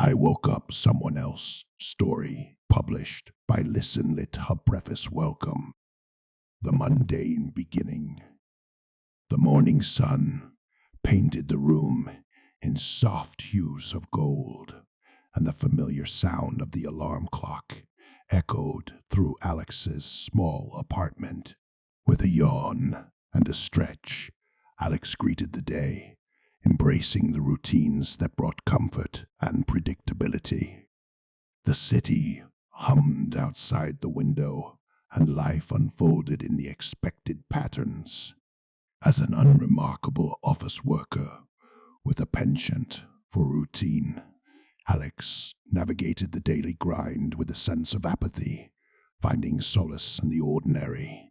I Woke Up Someone Else story published by Listen Lit Hub Preface. Welcome. The Mundane Beginning. The morning sun painted the room in soft hues of gold, and the familiar sound of the alarm clock echoed through Alex's small apartment. With a yawn and a stretch, Alex greeted the day, embracing the routines that brought comfort and predictability. The city hummed outside the window, and life unfolded in the expected patterns. As an unremarkable office worker with a penchant for routine, Alex navigated the daily grind with a sense of apathy, finding solace in the ordinary.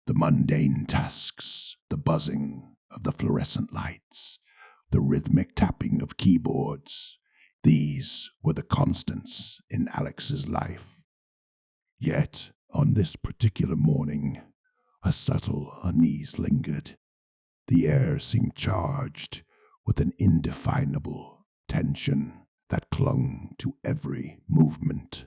The mundane tasks, the buzzing of the fluorescent lights, the rhythmic tapping of keyboards, these were the constants in Alex's life. Yet, on this particular morning, a subtle unease lingered. The air seemed charged with an indefinable tension that clung to every movement.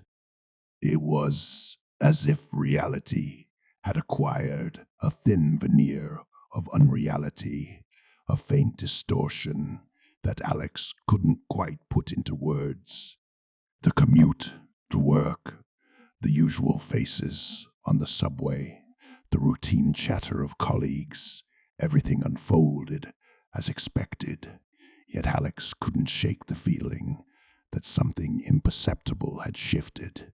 It was as if reality had acquired a thin veneer of unreality, a faint distortion that Alex couldn't quite put into words. The commute to work, the usual faces on the subway, the routine chatter of colleagues, everything unfolded as expected, yet Alex couldn't shake the feeling that something imperceptible had shifted.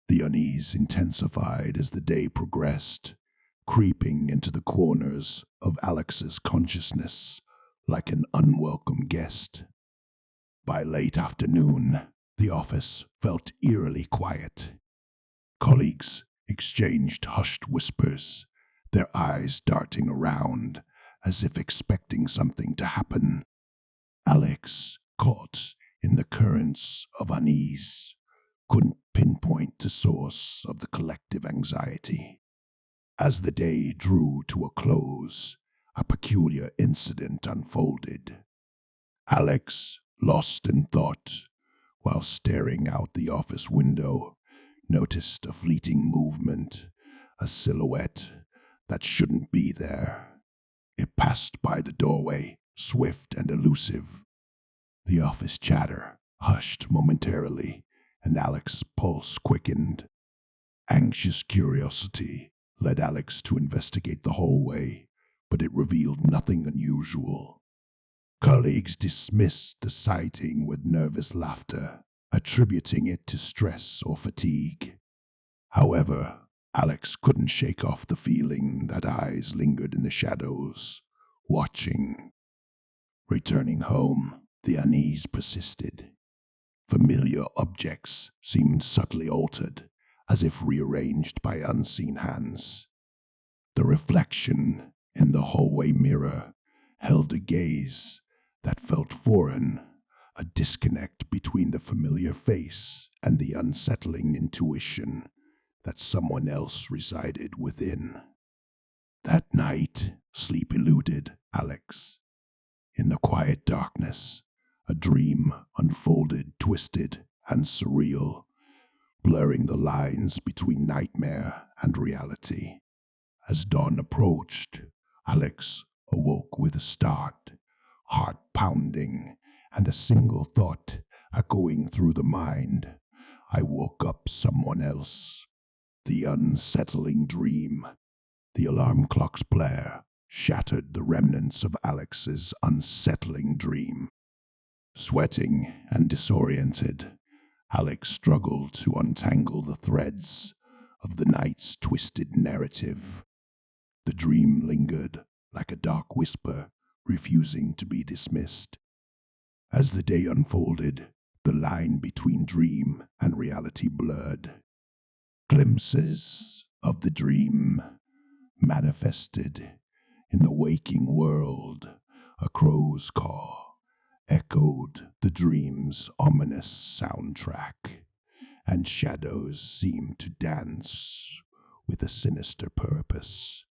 The unease intensified as the day progressed, creeping into the corners of Alex's consciousness like an unwelcome guest. By late afternoon, the office felt eerily quiet. Colleagues exchanged hushed whispers, their eyes darting around as if expecting something to happen. Alex, caught in the currents of unease, couldn't pinpoint the source of the collective anxiety. As the day drew to a close, a peculiar incident unfolded. Alex, lost in thought, while staring out the office window, noticed a fleeting movement, a silhouette that shouldn't be there. It passed by the doorway, swift and elusive. The office chatter hushed momentarily, and Alex's pulse quickened. Anxious curiosity led Alex to investigate the hallway, but it revealed nothing unusual. Colleagues dismissed the sighting with nervous laughter, attributing it to stress or fatigue. However, Alex couldn't shake off the feeling that eyes lingered in the shadows, watching. Returning home, the unease persisted. Familiar objects seemed subtly altered, as if rearranged by unseen hands. The reflection in the hallway mirror held a gaze that felt foreign, a disconnect between the familiar face and the unsettling intuition that someone else resided within. That night, sleep eluded Alex. In the quiet darkness, a dream unfolded, twisted and surreal, blurring the lines between nightmare and reality. As dawn approached, Alex awoke with a start, heart pounding, and a single thought echoing through the mind. I woke up someone else. The unsettling dream. The alarm clock's blare shattered the remnants of Alex's unsettling dream. Sweating and disoriented, Alex struggled to untangle the threads of the night's twisted narrative. The dream lingered like a dark whisper, refusing to be dismissed. As the day unfolded, the line between dream and reality blurred. Glimpses of the dream manifested in the waking world. A crow's caw echoed the dream's ominous soundtrack, and shadows seemed to dance with a sinister purpose.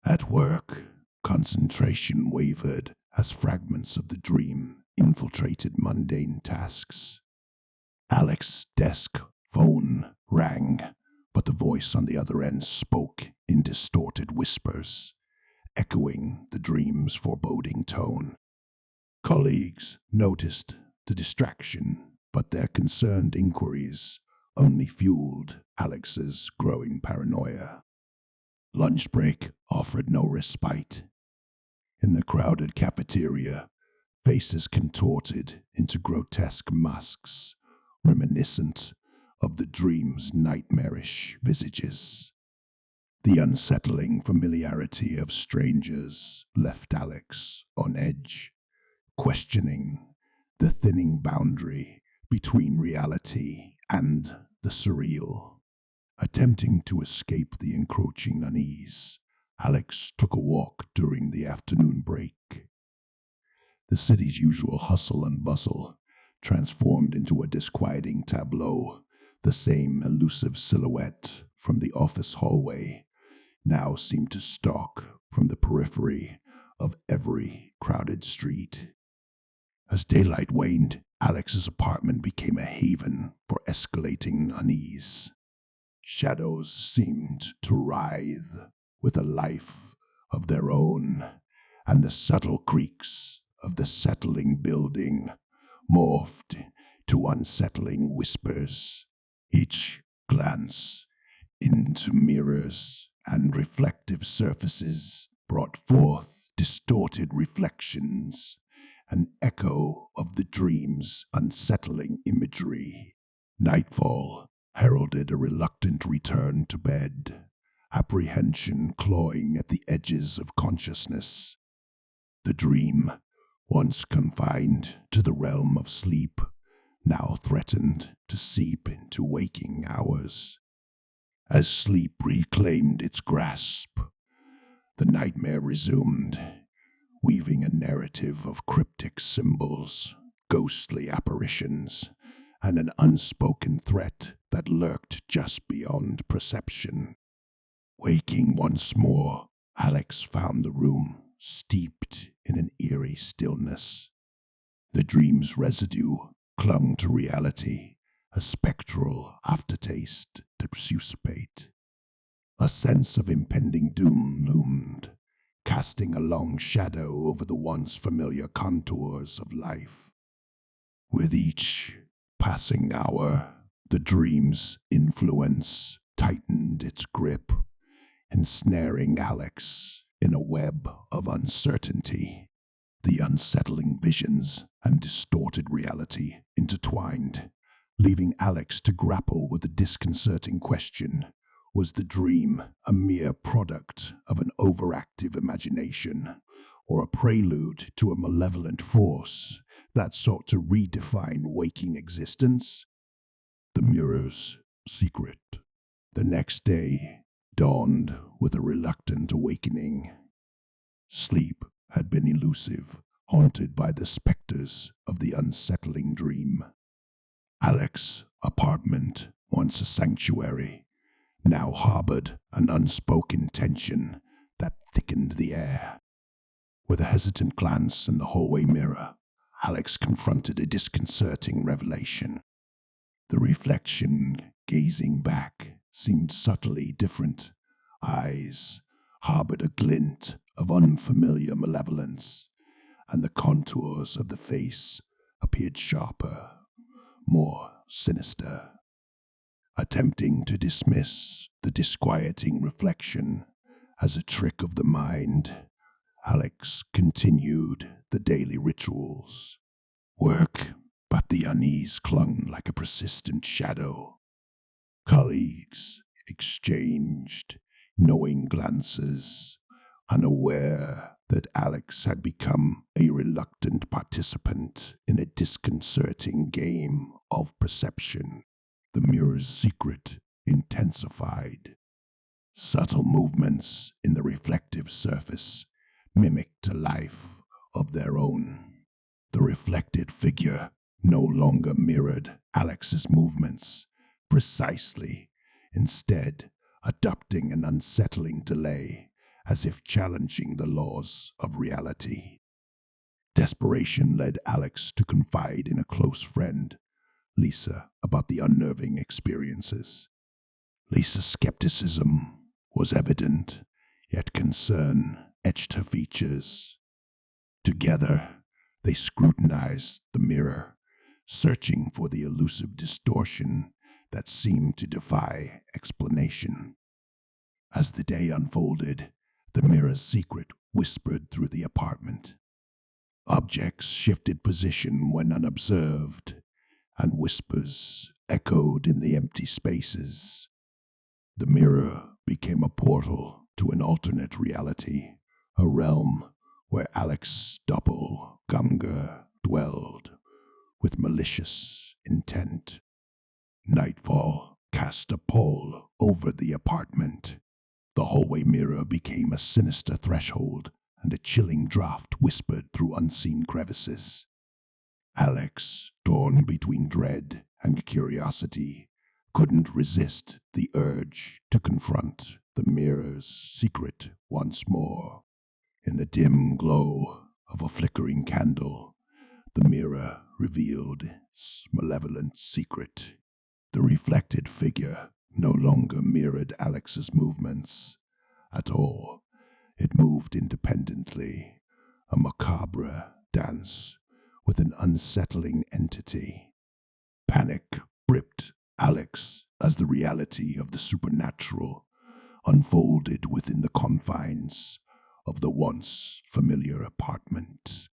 At work, concentration wavered as fragments of the dream infiltrated mundane tasks. Alex's desk phone rang, but the voice on the other end spoke in distorted whispers, echoing the dream's foreboding tone. Colleagues noticed the distraction, but their concerned inquiries only fueled Alex's growing paranoia. Lunch break offered no respite. In the crowded cafeteria, faces contorted into grotesque masks, reminiscent of the dream's nightmarish visages. The unsettling familiarity of strangers left Alex on edge, questioning the thinning boundary between reality and the surreal. Attempting to escape the encroaching unease, Alex took a walk during the afternoon break. The city's usual hustle and bustle transformed into a disquieting tableau. The same elusive silhouette from the office hallway now seemed to stalk from the periphery of every crowded street. As daylight waned, Alex's apartment became a haven for escalating unease. Shadows seemed to writhe with a life of their own, and the subtle creaks of the settling building morphed to unsettling whispers. Each glance into mirrors and reflective surfaces brought forth distorted reflections, an echo of the dream's unsettling imagery. Nightfall heralded a reluctant return to bed, apprehension clawing at the edges of consciousness. The dream, once confined to the realm of sleep, now threatened to seep into waking hours. As sleep reclaimed its grasp, the nightmare resumed, weaving a narrative of cryptic symbols, ghostly apparitions, and an unspoken threat that lurked just beyond perception. Waking once more, Alex found the room steeped in an eerie stillness. The dream's residue clung to reality, a spectral aftertaste to suscipate. A sense of impending doom loomed, casting a long shadow over the once familiar contours of life. With each passing hour, the dream's influence tightened its grip, ensnaring Alex in a web of uncertainty. The unsettling visions and distorted reality intertwined, leaving Alex to grapple with the disconcerting question: was the dream a mere product of an overactive imagination, or a prelude to a malevolent force that sought to redefine waking existence? The mirror's secret. The next day dawned with a reluctant awakening. Sleep had been elusive, haunted by the specters of the unsettling dream. Alex's apartment, once a sanctuary, now harbored an unspoken tension that thickened the air. With a hesitant glance in the hallway mirror, Alex confronted a disconcerting revelation. The reflection, gazing back, seemed subtly different. Eyes harbored a glint of unfamiliar malevolence, and the contours of the face appeared sharper, more sinister. Attempting to dismiss the disquieting reflection as a trick of the mind, Alex continued the daily rituals. Work, but the unease clung like a persistent shadow. Colleagues exchanged knowing glances, unaware that Alex had become a reluctant participant in a disconcerting game of perception. The mirror's secret intensified. Subtle movements in the reflective surface mimicked a life of their own. The reflected figure no longer mirrored Alex's movements precisely, instead adopting an unsettling delay, as if challenging the laws of reality. Desperation led Alex to confide in a close friend, Lisa about the unnerving experiences. Lisa's skepticism was evident, yet concern etched her features. Together, they scrutinized the mirror, searching for the elusive distortion that seemed to defy explanation. As the day unfolded, the mirror's secret whispered through the apartment. Objects shifted position when unobserved, and whispers echoed in the empty spaces. The mirror became a portal to an alternate reality, a realm where Alex's doppelganger dwelled with malicious intent. Nightfall cast a pall over the apartment. The hallway mirror became a sinister threshold, and a chilling draught whispered through unseen crevices. Alex, torn between dread and curiosity, couldn't resist the urge to confront the mirror's secret once more. In the dim glow of a flickering candle, the mirror revealed its malevolent secret. The reflected figure no longer mirrored Alex's movements at all. It moved independently, a macabre dance with an unsettling entity. Panic gripped Alex as the reality of the supernatural unfolded within the confines of the once familiar apartment.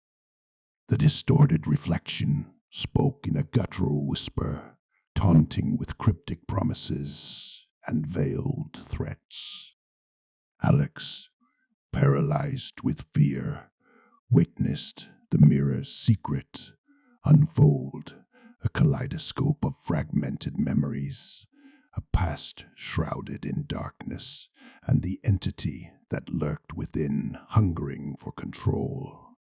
The distorted reflection spoke in a guttural whisper, taunting with cryptic promises and veiled threats. Alex, paralyzed with fear, witnessed the mirror's secret unfold, a kaleidoscope of fragmented memories, a past shrouded in darkness, and the entity that lurked within, hungering for control.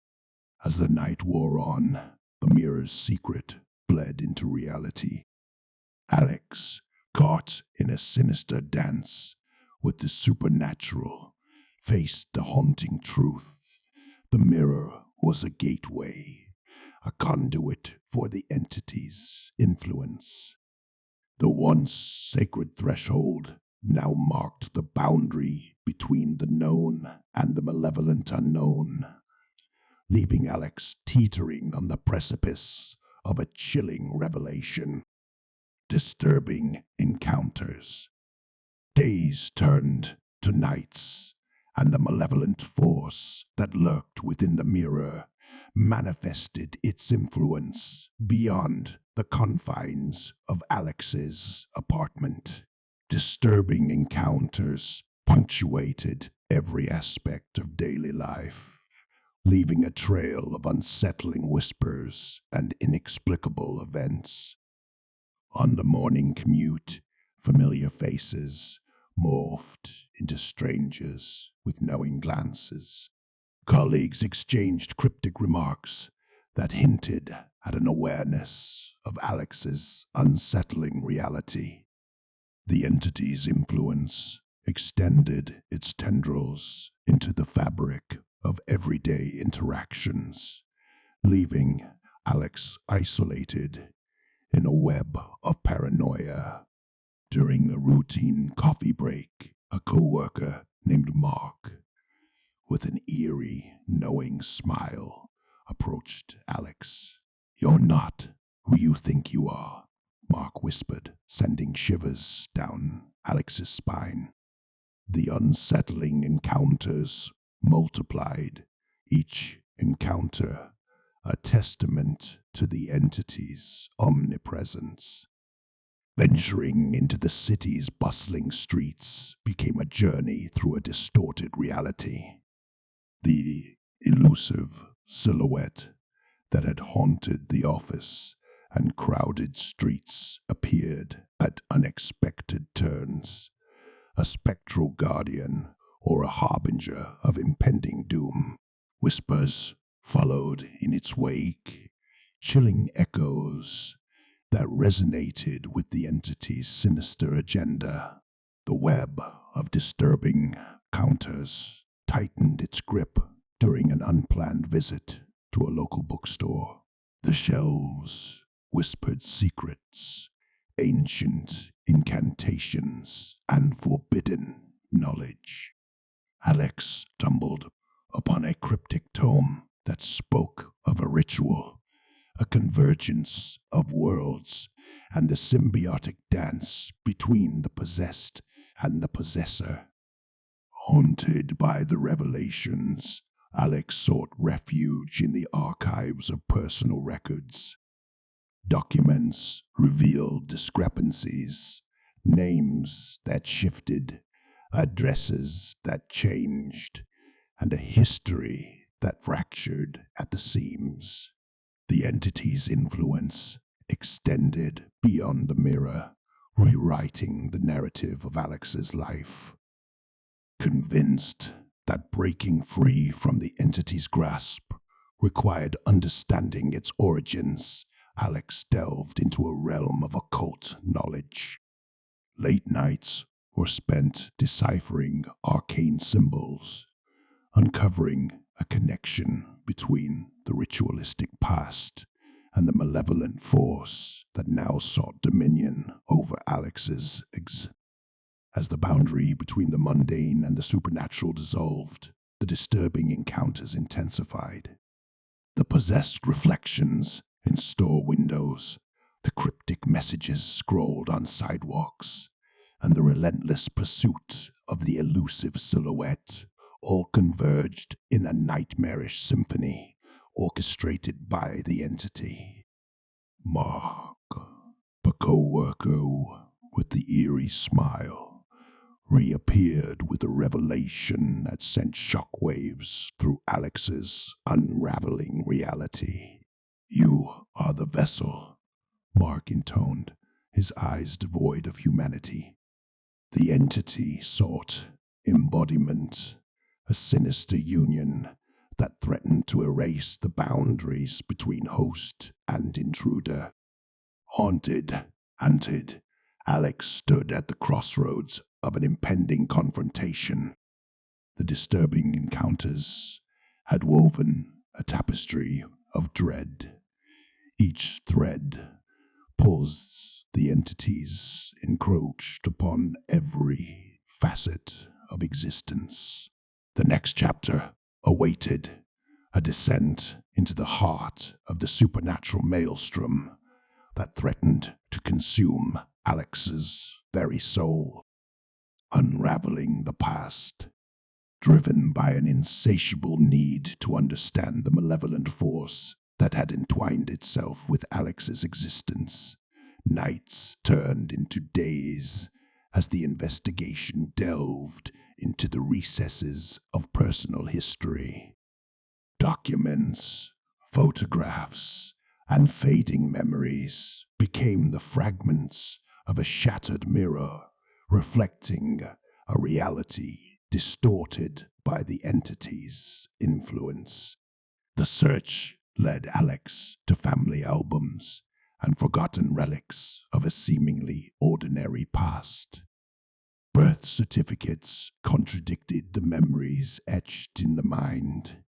As the night wore on, the mirror's secret bled into reality. Alex, caught in a sinister dance with the supernatural, faced the haunting truth. The mirror was a gateway, a conduit for the entity's influence. The once sacred threshold now marked the boundary between the known and the malevolent unknown, leaving Alex teetering on the precipice of a chilling revelation. Disturbing encounters. Days turned to nights, and the malevolent force that lurked within the mirror manifested its influence beyond the confines of Alex's apartment. Disturbing encounters punctuated every aspect of daily life, leaving a trail of unsettling whispers and inexplicable events. On the morning commute, familiar faces morphed into strangers with knowing glances. Colleagues exchanged cryptic remarks that hinted at an awareness of Alex's unsettling reality. The entity's influence extended its tendrils into the fabric of everyday interactions, leaving Alex isolated in a web of paranoia. During a routine coffee break, a coworker named Mark, with an eerie, knowing smile, approached Alex. "You're not who you think you are," Mark whispered, sending shivers down Alex's spine. The unsettling encounters multiplied, each encounter a testament to the entity's omnipresence. Venturing into the city's bustling streets became a journey through a distorted reality. The elusive silhouette that had haunted the office and crowded streets appeared at unexpected turns, a spectral guardian or a harbinger of impending doom. Whispers followed in its wake, chilling echoes that resonated with the entity's sinister agenda. The web of disturbing counters tightened its grip during an unplanned visit to a local bookstore. The shelves whispered secrets, ancient incantations, and forbidden knowledge. Alex stumbled upon a cryptic tome that spoke of a ritual, a convergence of worlds, and the symbiotic dance between the possessed and the possessor. Haunted by the revelations, Alex sought refuge in the archives of personal records. Documents revealed discrepancies, names that shifted, addresses that changed, and a history that fractured at the seams. The entity's influence extended beyond the mirror, rewriting the narrative of Alex's life. Convinced that breaking free from the entity's grasp required understanding its origins, Alex delved into a realm of occult knowledge. Late nights were spent deciphering arcane symbols, uncovering a connection between the ritualistic past and the malevolent force that now sought dominion over Alex's As the boundary between the mundane and the supernatural dissolved, the disturbing encounters intensified. The possessed reflections in store windows, the cryptic messages scrawled on sidewalks, and the relentless pursuit of the elusive silhouette all converged in a nightmarish symphony orchestrated by the entity. Mark, the co-worker with the eerie smile, reappeared with a revelation that sent shockwaves through Alex's unraveling reality. "You are the vessel," Mark intoned, his eyes devoid of humanity. The entity sought embodiment, a sinister union that threatened to erase the boundaries between host and intruder. Haunted, Alex stood at the crossroads of an impending confrontation. The disturbing encounters had woven a tapestry of dread. Each thread pulls the entities encroached upon every facet of existence. The next chapter awaited, a descent into the heart of the supernatural maelstrom that threatened to consume Alex's very soul. Unraveling the past, driven by an insatiable need to understand the malevolent force that had entwined itself with Alex's existence, nights turned into days as the investigation delved into the recesses of personal history. Documents, photographs, and fading memories became the fragments of a shattered mirror, reflecting a reality distorted by the entity's influence. The search led Alex to family albums and forgotten relics of a seemingly ordinary past. Birth certificates contradicted the memories etched in the mind.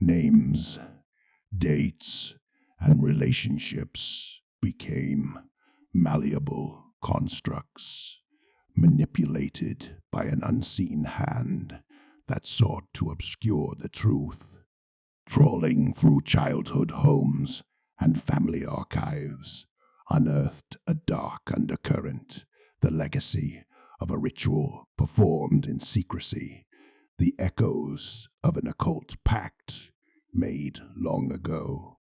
Names, dates, and relationships became malleable constructs, manipulated by an unseen hand that sought to obscure the truth. Trawling through childhood homes and family archives unearthed a dark undercurrent, the legacy of a ritual performed in secrecy, the echoes of an occult pact made long ago.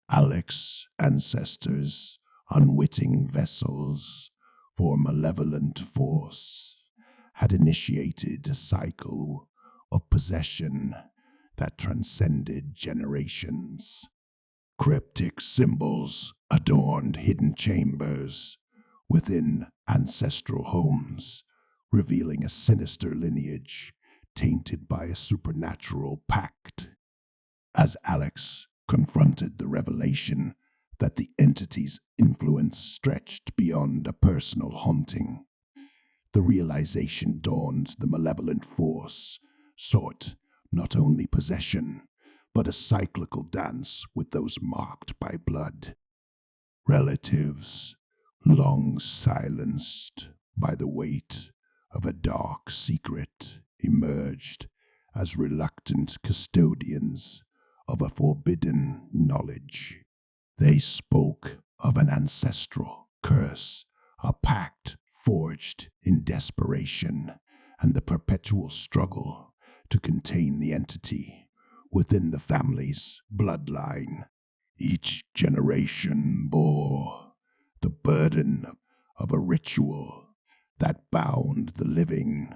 Alex's ancestors, unwitting vessels for malevolent force, had initiated a cycle of possession that transcended generations. Cryptic symbols adorned hidden chambers within ancestral homes, revealing a sinister lineage tainted by a supernatural pact. As Alex confronted the revelation that the entity's influence stretched beyond a personal haunting, the realization dawned the malevolent force sought not only possession, but a cyclical dance with those marked by blood. Relatives, long silenced by the weight of a dark secret, emerged as reluctant custodians of a forbidden knowledge. They spoke of an ancestral curse, a pact forged in desperation, and the perpetual struggle to contain the entity within the family's bloodline. Each generation bore the burden of a ritual that bound the living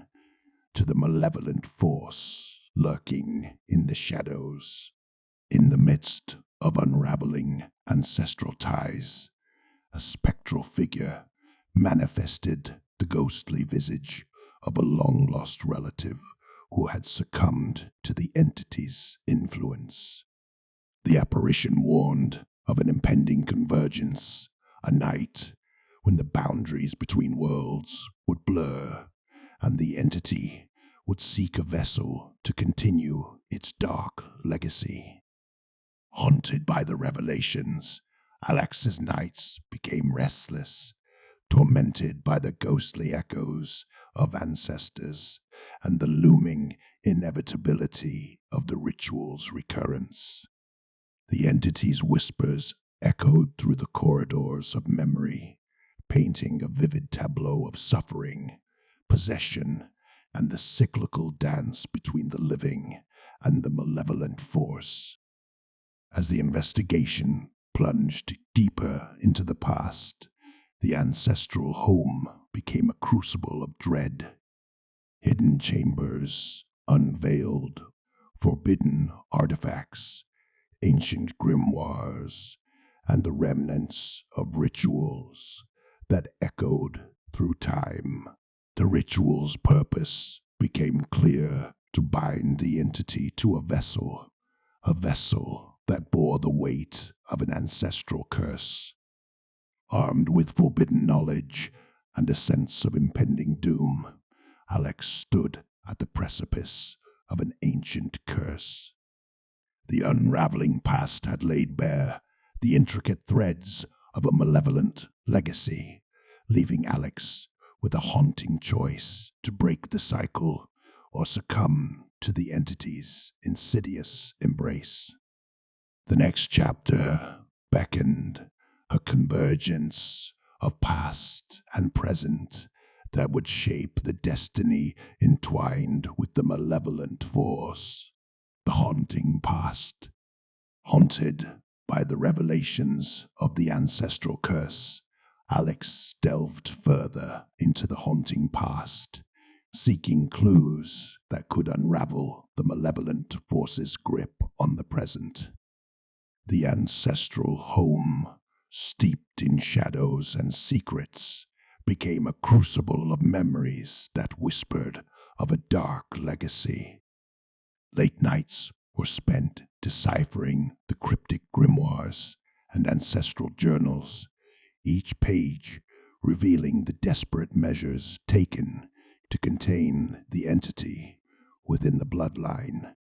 to the malevolent force lurking in the shadows. In the midst of unraveling ancestral ties, a spectral figure manifested the ghostly visage of a long-lost relative who had succumbed to the entity's influence. The apparition warned of an impending convergence, a night when the boundaries between worlds would blur, and the entity would seek a vessel to continue its dark legacy. Haunted by the revelations, Alex's nights became restless, tormented by the ghostly echoes of ancestors and the looming inevitability of the ritual's recurrence. The entity's whispers echoed through the corridors of memory, painting a vivid tableau of suffering, possession, and the cyclical dance between the living and the malevolent force. As the investigation plunged deeper into the past, the ancestral home became a crucible of dread. Hidden chambers unveiled, forbidden artifacts, ancient grimoires, and the remnants of rituals that echoed through time. The ritual's purpose became clear: to bind the entity to a vessel that bore the weight of an ancestral curse. Armed with forbidden knowledge and a sense of impending doom, Alex stood at the precipice of an ancient curse. The unraveling past had laid bare the intricate threads of a malevolent legacy, leaving Alex with a haunting choice: to break the cycle or succumb to the entity's insidious embrace. The next chapter beckoned, a convergence of past and present that would shape the destiny entwined with the malevolent force. The haunting past. Haunted by the revelations of the ancestral curse, Alex delved further into the haunting past, seeking clues that could unravel the malevolent force's grip on the present. The ancestral home, steeped in shadows and secrets, became a crucible of memories that whispered of a dark legacy. Late nights were spent deciphering the cryptic grimoires and ancestral journals, each page revealing the desperate measures taken to contain the entity within the bloodline.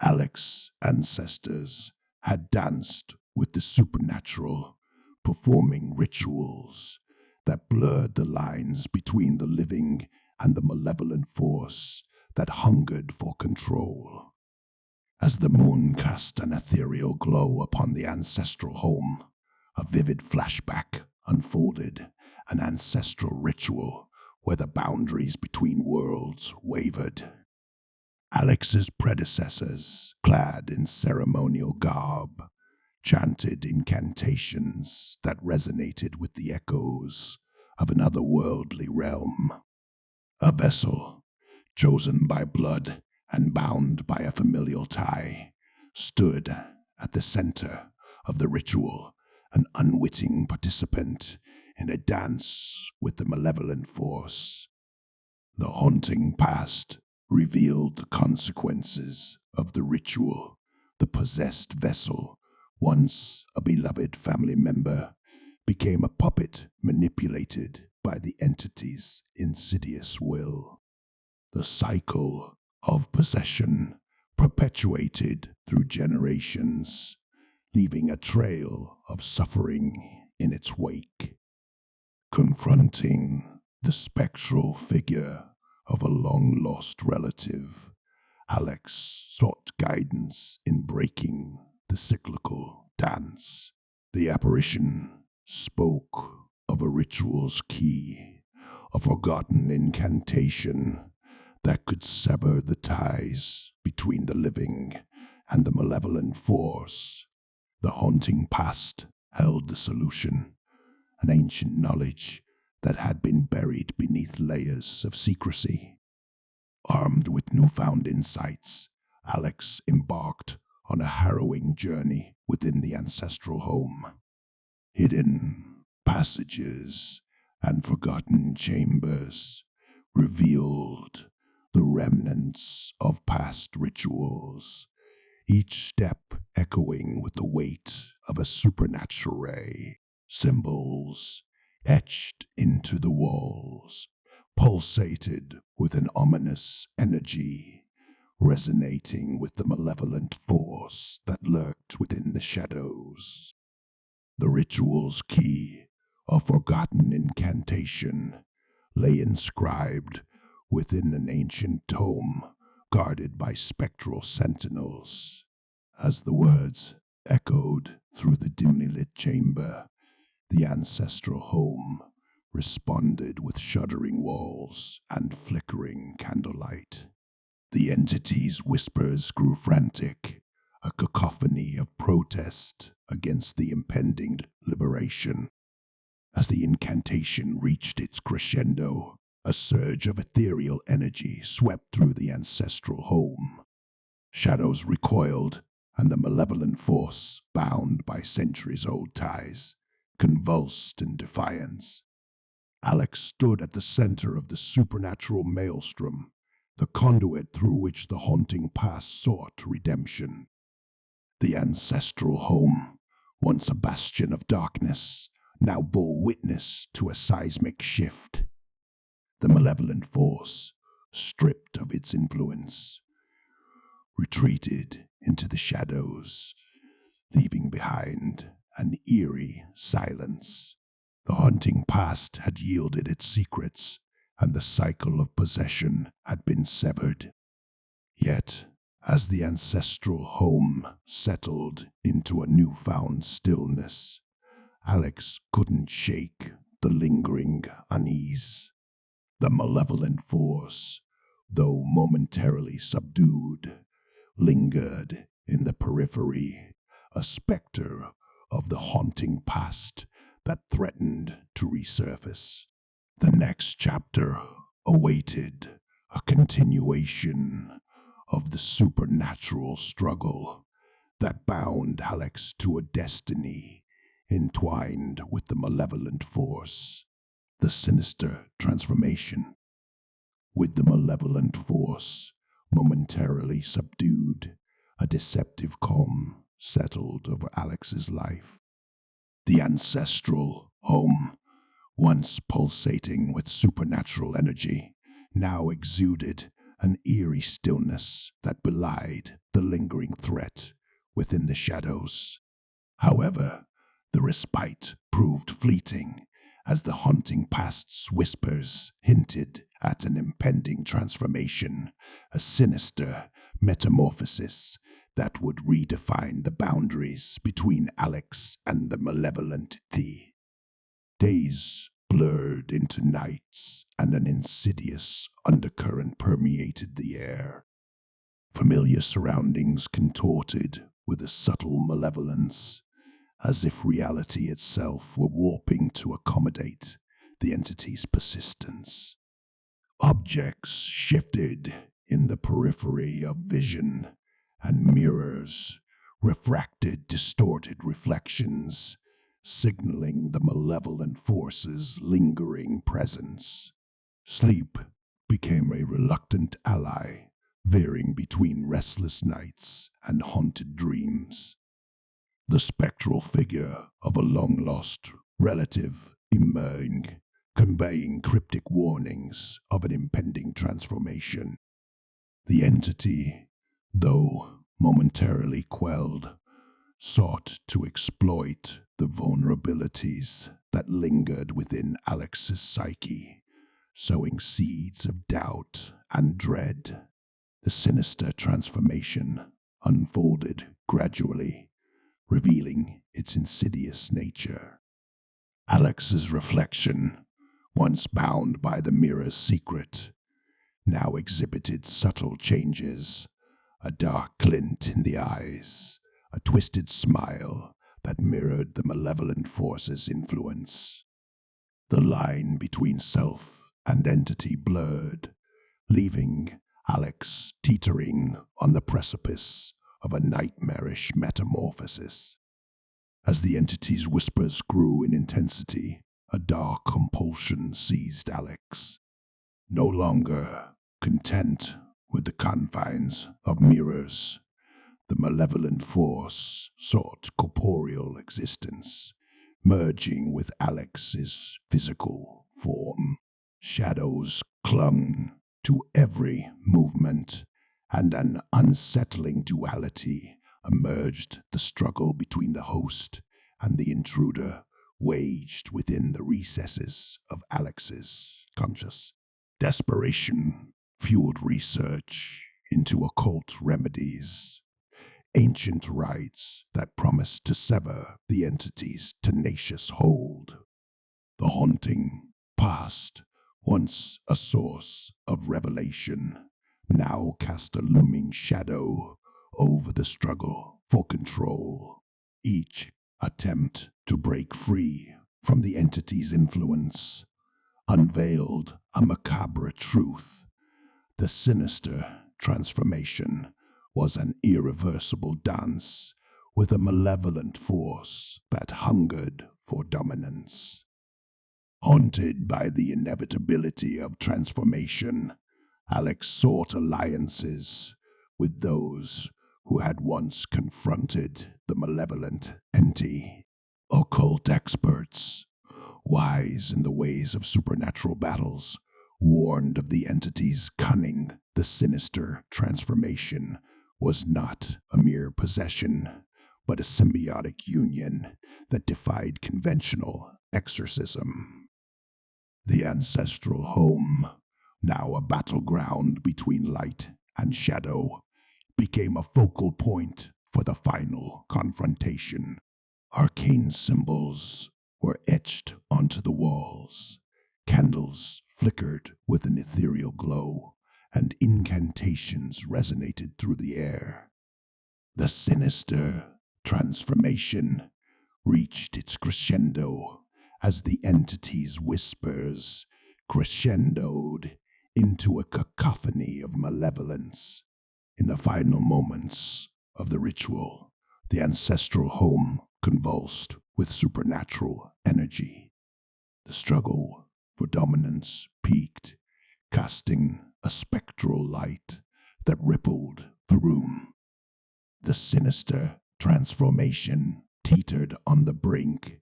Alex's ancestors had danced with the supernatural, performing rituals that blurred the lines between the living and the malevolent force that hungered for control. As the moon cast an ethereal glow upon the ancestral home, a vivid flashback unfolded, an ancestral ritual where the boundaries between worlds wavered. Alex's predecessors, clad in ceremonial garb, chanted incantations that resonated with the echoes of an otherworldly realm. A vessel, chosen by blood and bound by a familial tie, stood at the center of the ritual, an unwitting participant in a dance with the malevolent force. The haunting past revealed the consequences of the ritual. The possessed vessel, once a beloved family member, became a puppet manipulated by the entity's insidious will. The cycle of possession perpetuated through generations, leaving a trail of suffering in its wake. Confronting the spectral figure of a long-lost relative, Alex sought guidance in breaking the cyclical dance. The apparition spoke of a ritual's key, a forgotten incantation that could sever the ties between the living and the malevolent force. The haunting past held the solution, an ancient knowledge that had been buried beneath layers of secrecy. Armed with newfound insights, Alex embarked on a harrowing journey within the ancestral home. Hidden passages and forgotten chambers revealed the remnants of past rituals, each step echoing with the weight of a supernatural ray. Symbols etched into the walls pulsated with an ominous energy, resonating with the malevolent force that lurked within the shadows. The ritual's key, a forgotten incantation, lay inscribed within an ancient tome guarded by spectral sentinels. As the words echoed through the dimly lit chamber, the ancestral home responded with shuddering walls and flickering candlelight. The entity's whispers grew frantic, a cacophony of protest against the impending liberation. As the incantation reached its crescendo, a surge of ethereal energy swept through the ancestral home. Shadows recoiled, and the malevolent force, bound by centuries-old ties, convulsed in defiance. Alex stood at the center of the supernatural maelstrom, the conduit through which the haunting past sought redemption. The ancestral home, once a bastion of darkness, now bore witness to a seismic shift. The malevolent force, stripped of its influence, retreated into the shadows, leaving behind an eerie silence. The haunting past had yielded its secrets, and the cycle of possession had been severed. Yet, as the ancestral home settled into a newfound stillness, Alex couldn't shake the lingering unease. The malevolent force, though momentarily subdued, lingered in the periphery, a specter of the haunting past that threatened to resurface. The next chapter awaited a continuation of the supernatural struggle that bound Alex to a destiny entwined with the malevolent force. The sinister transformation. With the malevolent force momentarily subdued, a deceptive calm settled over Alex's life. The ancestral home, once pulsating with supernatural energy, now exuded an eerie stillness that belied the lingering threat within the shadows. However, the respite proved fleeting, as the haunting past's whispers hinted at an impending transformation, a sinister metamorphosis that would redefine the boundaries between Alex and the malevolent thee. Days blurred into nights, and an insidious undercurrent permeated the air. Familiar surroundings contorted with a subtle malevolence, as if reality itself were warping to accommodate the entity's persistence. Objects shifted in the periphery of vision, and mirrors refracted distorted reflections, signaling the malevolent force's lingering presence. Sleep became a reluctant ally, veering between restless nights and haunted dreams. The spectral figure of a long-lost relative emerged, conveying cryptic warnings of an impending transformation. The entity, though momentarily quelled, sought to exploit the vulnerabilities that lingered within Alex's psyche, sowing seeds of doubt and dread. The sinister transformation unfolded gradually, revealing its insidious nature. Alex's reflection, once bound by the mirror's secret, now exhibited subtle changes, a dark glint in the eyes, a twisted smile that mirrored the malevolent force's influence. The line between self and entity blurred, leaving Alex teetering on the precipice of a nightmarish metamorphosis. As the entity's whispers grew in intensity, a dark compulsion seized Alex. No longer content with the confines of mirrors, the malevolent force sought corporeal existence, merging with Alex's physical form. Shadows clung to every movement, and an unsettling duality emerged. The struggle between the host and the intruder waged within the recesses of Alex's conscious. Desperation fueled research into occult remedies, ancient rites that promised to sever the entity's tenacious hold. The haunting past, once a source of revelation, now cast a looming shadow over the struggle for control. Each attempt to break free from the entity's influence unveiled a macabre truth. The sinister transformation was an irreversible dance with a malevolent force that hungered for dominance. Haunted by the inevitability of transformation, Alex sought alliances with those who had once confronted the malevolent entity. Occult experts, wise in the ways of supernatural battles, warned of the entity's cunning. The sinister transformation was not a mere possession, but a symbiotic union that defied conventional exorcism. The ancestral home, now a battleground between light and shadow, became a focal point for the final confrontation. Arcane symbols were etched onto the walls, candles flickered with an ethereal glow, and incantations resonated through the air. The sinister transformation reached its crescendo as the entity's whispers crescendoed into a cacophony of malevolence. In the final moments of the ritual, the ancestral home convulsed with supernatural energy. The struggle for dominance peaked, casting a spectral light that rippled the room. The sinister transformation teetered on the brink,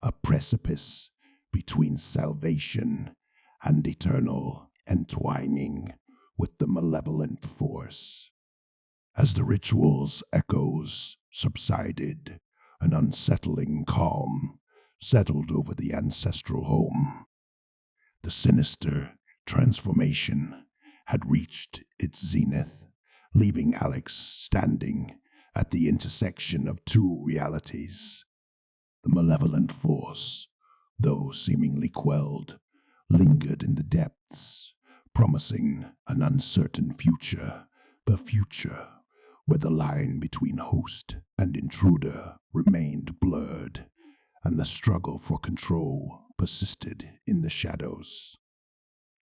a precipice between salvation and eternal entwining with the malevolent force. As the ritual's echoes subsided, an unsettling calm settled over the ancestral home. The sinister transformation had reached its zenith, leaving Alex standing at the intersection of two realities. The malevolent force, though seemingly quelled, lingered in the depths, promising an uncertain future, the future where the line between host and intruder remained blurred, and the struggle for control persisted in the shadows.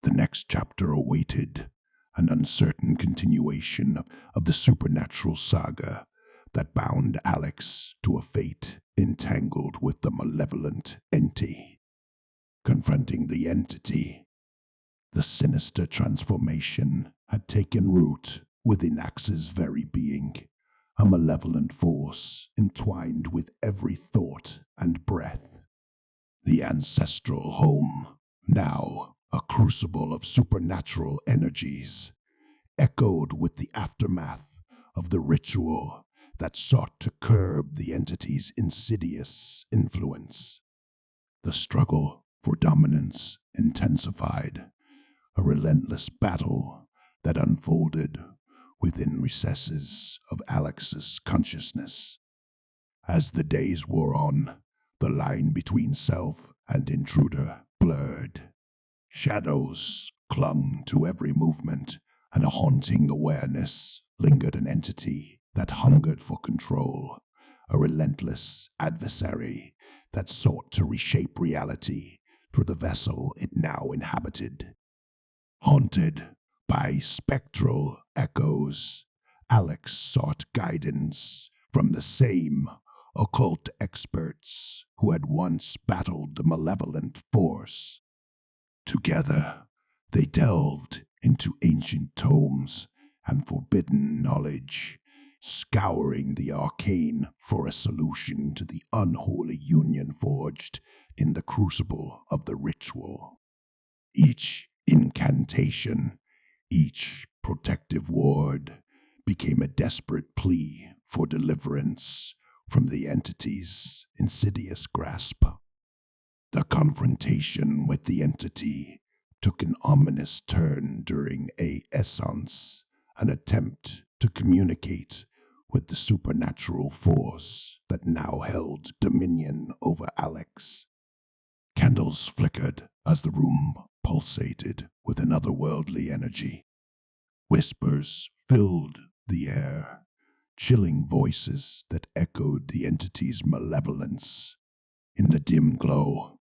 The next chapter awaited, an uncertain continuation of the supernatural saga that bound Alex to a fate entangled with the malevolent entity. Confronting the entity, the sinister transformation had taken root within Axe's very being, a malevolent force entwined with every thought and breath. The ancestral home, now a crucible of supernatural energies, echoed with the aftermath of the ritual that sought to curb the entity's insidious influence. The struggle for dominance intensified, a relentless battle that unfolded within recesses of Alex's consciousness. As the days wore on, the line between self and intruder blurred. Shadows clung to every movement, and a haunting awareness lingered, an entity that hungered for control, a relentless adversary that sought to reshape reality through the vessel it now inhabited. Haunted by spectral echoes, Alex sought guidance from the same occult experts who had once battled the malevolent force. Together, they delved into ancient tomes and forbidden knowledge, scouring the arcane for a solution to the unholy union forged in the crucible of the ritual. Each incantation, each protective ward became a desperate plea for deliverance from the entity's insidious grasp. The confrontation with the entity took an ominous turn during a essence, an attempt to communicate with the supernatural force that now held dominion over Alex. Candles flickered as the room pulsated with an otherworldly energy. Whispers filled the air, chilling voices that echoed the entity's malevolence. In the dim glow,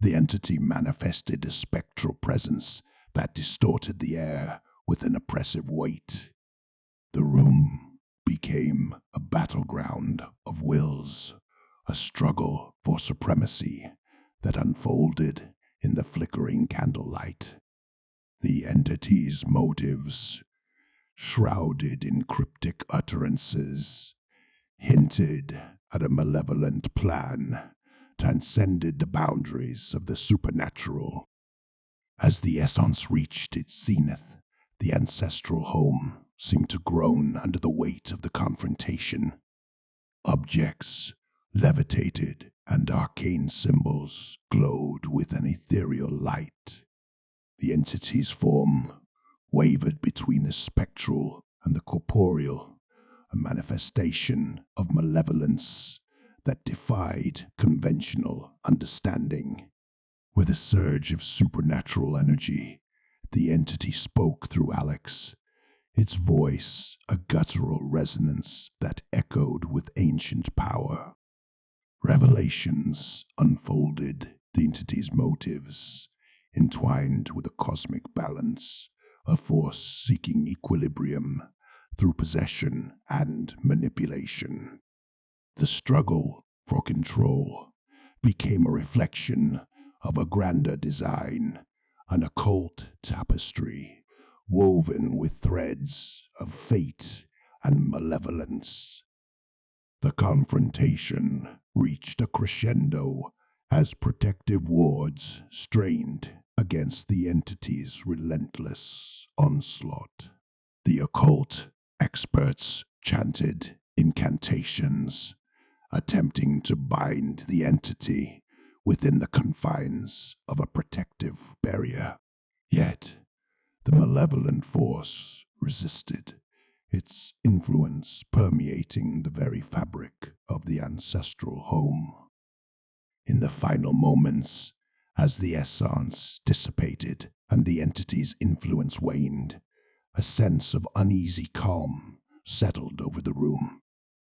the entity manifested a spectral presence that distorted the air with an oppressive weight. The room became a battleground of wills, a struggle for supremacy that unfolded in the flickering candlelight. The entity's motives, shrouded in cryptic utterances, hinted at a malevolent plan, transcended the boundaries of the supernatural. As the essence reached its zenith, the ancestral home seemed to groan under the weight of the confrontation. Objects levitated, and arcane symbols glowed with an ethereal light. The entity's form wavered between the spectral and the corporeal, a manifestation of malevolence that defied conventional understanding. With a surge of supernatural energy, the entity spoke through Alex, its voice a guttural resonance that echoed with ancient power. Revelations unfolded the entity's motives, entwined with a cosmic balance, a force seeking equilibrium through possession and manipulation. The struggle for control became a reflection of a grander design, an occult tapestry woven with threads of fate and malevolence. The confrontation reached a crescendo as protective wards strained against the entity's relentless onslaught. The occult experts chanted incantations, attempting to bind the entity within the confines of a protective barrier. Yet, the malevolent force resisted, its influence permeating the very fabric of the ancestral home. In the final moments, as the essence dissipated and the entity's influence waned, a sense of uneasy calm settled over the room.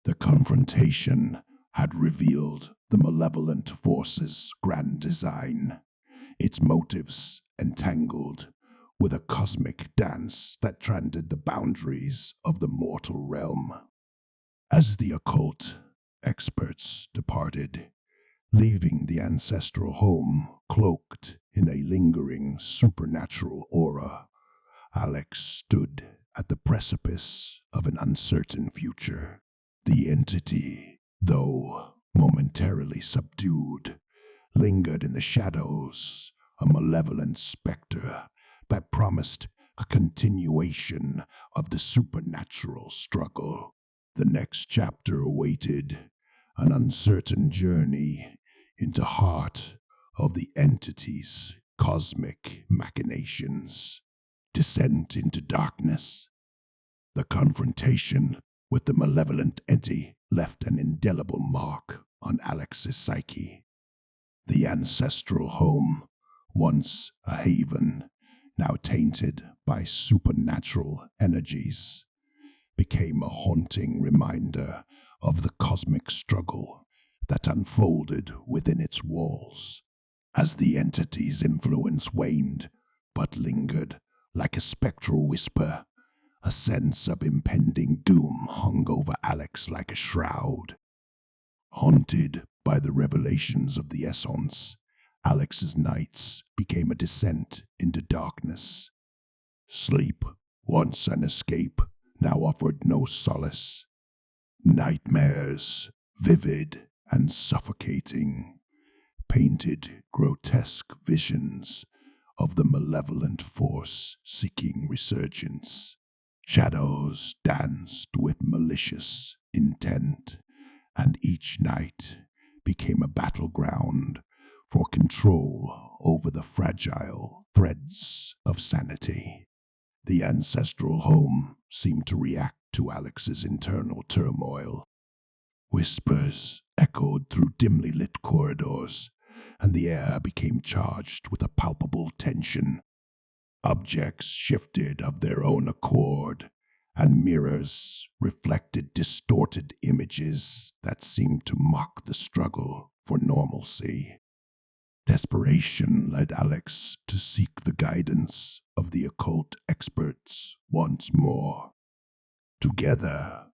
The confrontation had revealed the malevolent force's grand design, its motives entangled with a cosmic dance that transcended the boundaries of the mortal realm. As the occult experts departed, leaving the ancestral home cloaked in a lingering supernatural aura, Alex stood at the precipice of an uncertain future. The entity, though momentarily subdued, lingered in the shadows, a malevolent specter that promised a continuation of the supernatural struggle. The next chapter awaited, an uncertain journey into heart of the entity's cosmic machinations. Descent into darkness. The confrontation with the malevolent entity left an indelible mark on Alex's psyche. The ancestral home, once a haven, now tainted by supernatural energies, became a haunting reminder of the cosmic struggle that unfolded within its walls. As the entity's influence waned, but lingered like a spectral whisper, a sense of impending doom hung over Alex like a shroud. Haunted by the revelations of the Essence, Alex's nights became a descent into darkness. Sleep, once an escape, now offered no solace. Nightmares, vivid and suffocating, painted grotesque visions of the malevolent force seeking resurgence. Shadows danced with malicious intent, and each night became a battleground for control over the fragile threads of sanity. The ancestral home seemed to react to Alex's internal turmoil. Whispers echoed through dimly lit corridors, and the air became charged with a palpable tension. Objects shifted of their own accord, and mirrors reflected distorted images that seemed to mock the struggle for normalcy. Desperation led Alex to seek the guidance of the occult experts once more. Together,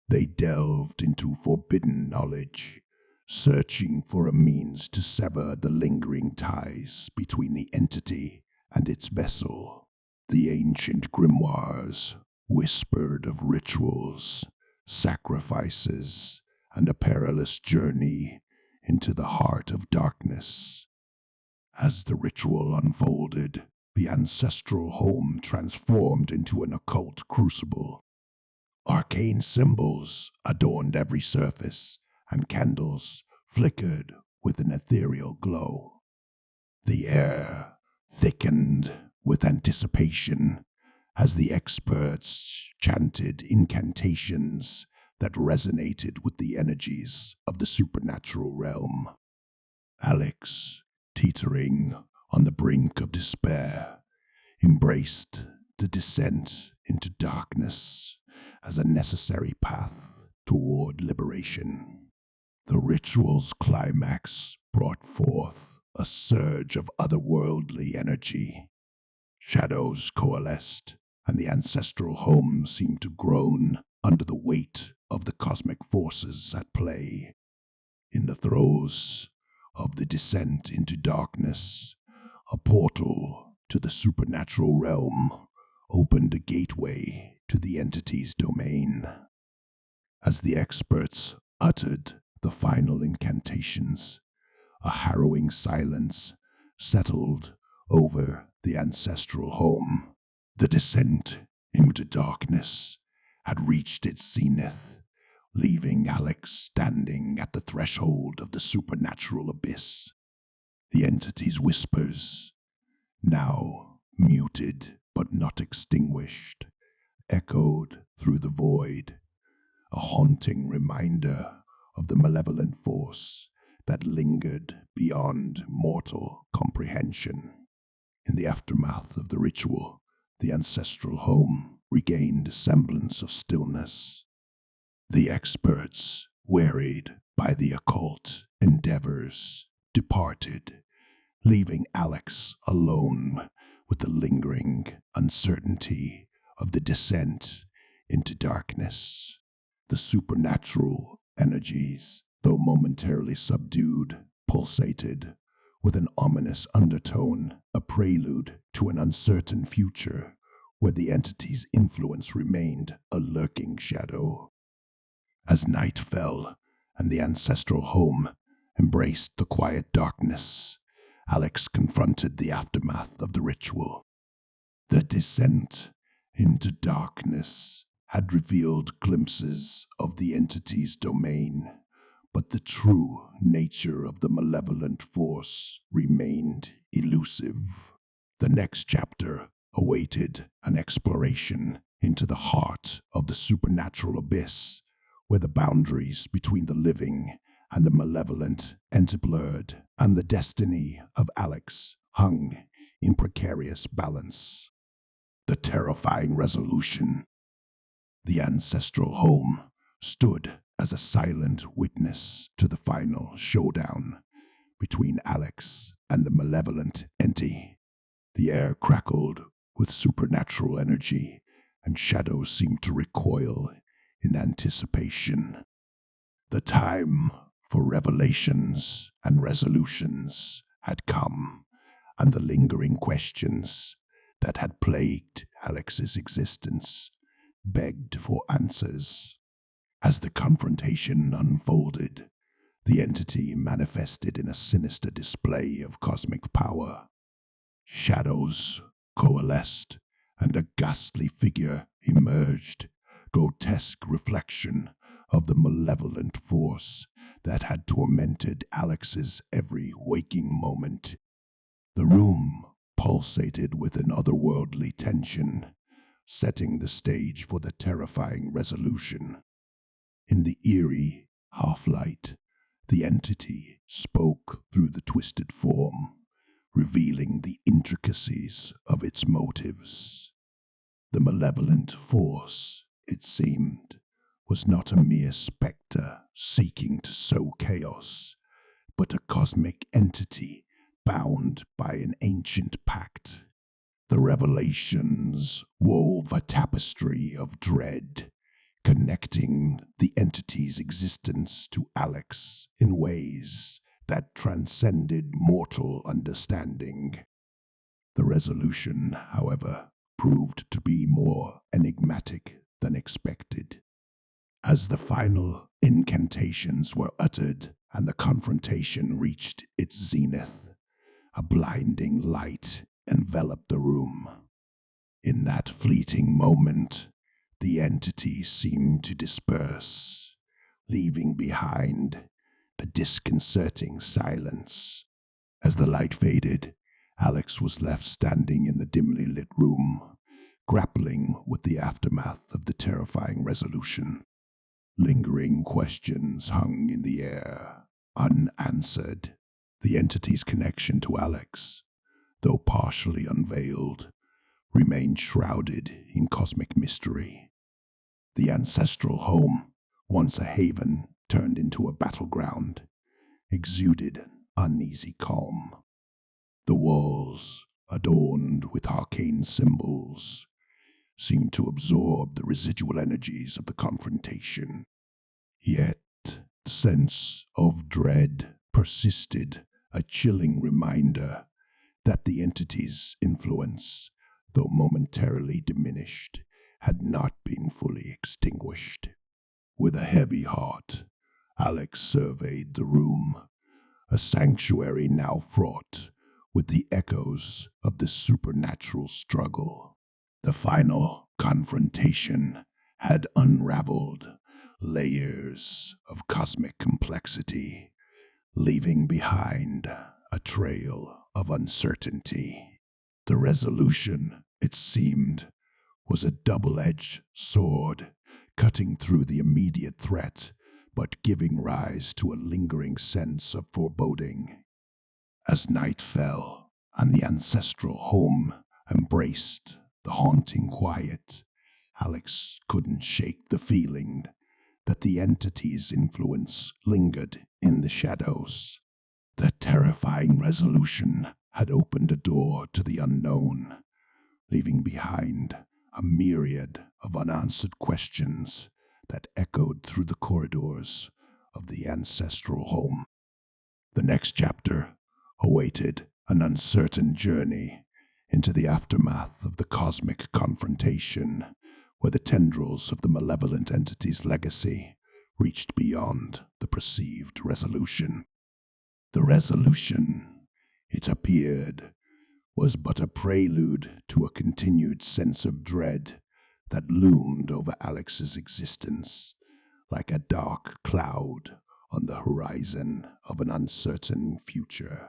they delved into forbidden knowledge, searching for a means to sever the lingering ties between the entity and its vessel. The ancient grimoires whispered of rituals, sacrifices, and a perilous journey into the heart of darkness. As the ritual unfolded, the ancestral home transformed into an occult crucible. Arcane symbols adorned every surface, and candles flickered with an ethereal glow. The air thickened with anticipation as the experts chanted incantations that resonated with the energies of the supernatural realm. Alex, teetering on the brink of despair, embraced the descent into darkness as a necessary path toward liberation. The ritual's climax brought forth a surge of otherworldly energy. Shadows coalesced, and the ancestral home seemed to groan under the weight of the cosmic forces at play. In the throes of the descent into darkness, a portal to the supernatural realm opened a gateway to the entity's domain. As the experts uttered the final incantations, a harrowing silence settled over the ancestral home. The descent into darkness had reached its zenith, leaving Alex standing at the threshold of the supernatural abyss. The entity's whispers, now muted but not extinguished, echoed through the void, a haunting reminder of the malevolent force that lingered beyond mortal comprehension. In the aftermath of the ritual, the ancestral home regained a semblance of stillness. The experts, wearied by the occult endeavors, departed, leaving Alex alone with the lingering uncertainty of the descent into darkness. The supernatural energies, though momentarily subdued, pulsated with an ominous undertone, a prelude to an uncertain future where the entity's influence remained a lurking shadow. As night fell and the ancestral home embraced the quiet darkness, Alex confronted the aftermath of the ritual. The descent into darkness had revealed glimpses of the entity's domain, but the true nature of the malevolent force remained elusive. The next chapter awaited an exploration into the heart of the supernatural abyss, where the boundaries between the living and the malevolent blurred, and the destiny of Alex hung in precarious balance. The terrifying resolution. The ancestral home stood as a silent witness to the final showdown between Alex and the malevolent entity. The air crackled with supernatural energy, and shadows seemed to recoil in anticipation. The time for revelations and resolutions had come, and the lingering questions that had plagued Alex's existence begged for answers. As the confrontation unfolded, the entity manifested in a sinister display of cosmic power. Shadows coalesced, and a ghastly figure emerged, grotesque reflection of the malevolent force that had tormented Alex's every waking moment. The room pulsated with an otherworldly tension, setting the stage for the terrifying resolution. In the eerie half-light, the entity spoke through the twisted form, revealing the intricacies of its motives. The malevolent force, it seemed, was not a mere spectre seeking to sow chaos, but a cosmic entity bound by an ancient pact. The revelations wove a tapestry of dread, connecting the entity's existence to Alex in ways that transcended mortal understanding. The resolution, however, proved to be more enigmatic than expected. As the final incantations were uttered and the confrontation reached its zenith, a blinding light enveloped the room. In that fleeting moment, the entity seemed to disperse, leaving behind a disconcerting silence. As the light faded, Alex was left standing in the dimly lit room, grappling with the aftermath of the terrifying resolution. Lingering questions hung in the air, unanswered. The entity's connection to Alex, though partially unveiled, remained shrouded in cosmic mystery. The ancestral home, once a haven turned into a battleground, exuded an uneasy calm. The walls, adorned with arcane symbols, seemed to absorb the residual energies of the confrontation. Yet the sense of dread persisted, a chilling reminder that the entity's influence, though momentarily diminished, had not been fully extinguished. With a heavy heart, Alex surveyed the room, a sanctuary now fraught with the echoes of the supernatural struggle. The final confrontation had unraveled layers of cosmic complexity, leaving behind a trail of uncertainty. The resolution, it seemed, was a double-edged sword, cutting through the immediate threat, but giving rise to a lingering sense of foreboding. As night fell, and the ancestral home embraced the haunting quiet, Alex couldn't shake the feeling that the entity's influence lingered in the shadows. The terrifying resolution had opened a door to the unknown, leaving behind a myriad of unanswered questions that echoed through the corridors of the ancestral home. The next chapter awaited an uncertain journey into the aftermath of the cosmic confrontation, where the tendrils of the malevolent entity's legacy reached beyond the perceived resolution. The resolution, it appeared, was but a prelude to a continued sense of dread that loomed over Alex's existence like a dark cloud on the horizon of an uncertain future.